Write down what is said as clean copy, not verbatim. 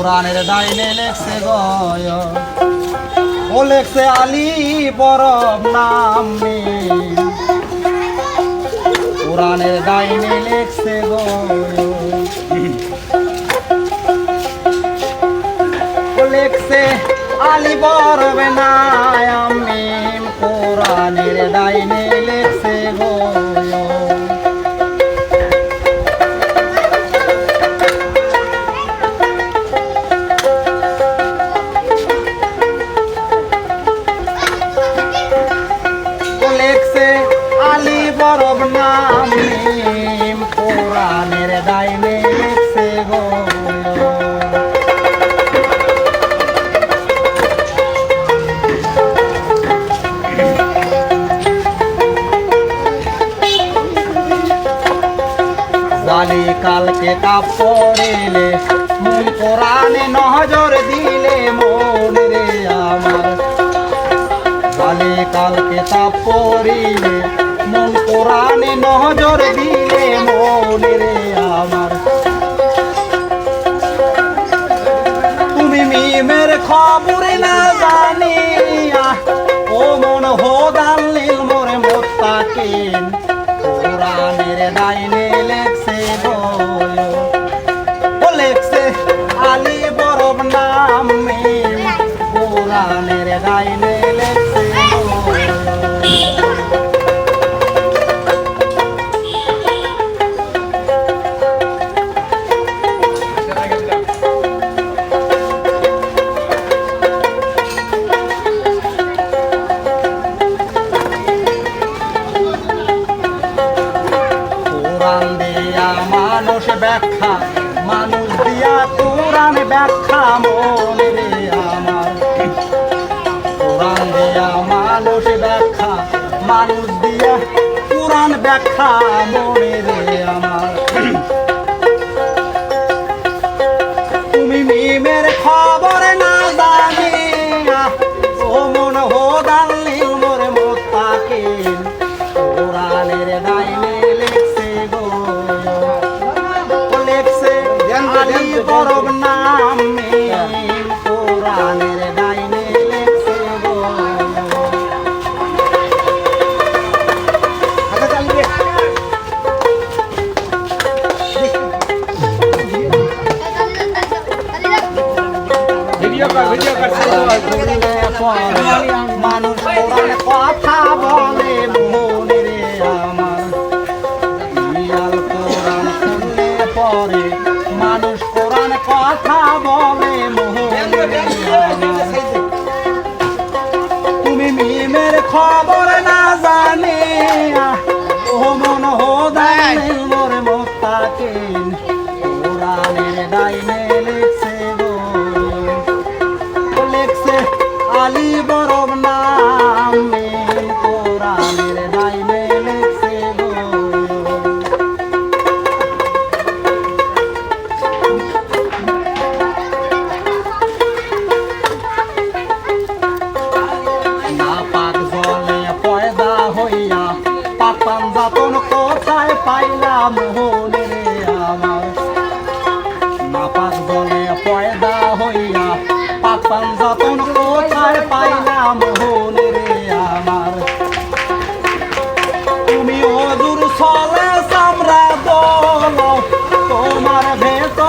কোরআনের ডাইনে লেখছে গয় ও লেখছে আলী বরফ নাম কোরআনের ডাইনে লেখছে গয় ও লেখছে আলী বরফ নাম কোরআনের ডাইনে লেখছে গয় আলী বরফ নাম কোরআনের ডাইনে লেখছে গো জালি কালকে কাপ পড়িলে মূল কোরআনে নজর দিলে মন রে আমার জালি কালকে কাপ পড়িলে মন কোরআনে নজর দিলে মন রে আমার তুমি মিমের খবর না জানিয়া ও মন হোদান লীল মোরে মোত্তাকিন কোরআনের ডাইনে লেখছে বয় ও লেখছে আলী বরফ নাম কোরআনের ডাইনে লেখছে মানুষ ব্যাখ্যা মানুষ দিয়া কোরআন ব্যাখ্যা মনে রে আমার কোরআন দিয়া মানুষ ব্যাখ্যা মানুষ দিয়া কোরআন ব্যাখ্যা মনে রে আমার তুমি মিমের খবর না জানিয়া ও মন হোদান লীল মোরে মোত্তাকিন কোরআনের ডাইনে লেখছে গো আলী বরফ নাম কোরআনের ডাইনে লেখছে গো মানুষ কোরআন কথা বলে মনে রে আমার কোরআন শুনলে পরে মানুষ কোরআন কথা বলে তুমি মিমের খবর না জানে ও মন হোদান মোরে মোত্তাকিন কোরআনের ডাইনে লেখছে গো লেখছে আলী বরফ নাম কোরআনের ডাইনে লেখছে গো পাঞ্জাতন কোথায় পাইলাম মনে রে আমার নাপাক বলে পয়দা হইয়া পাক পাঞ্জাতন কোথায় পাইলাম মনে রে আমার তুমি অদূর চলে চামড়া দল তোমার ভেতর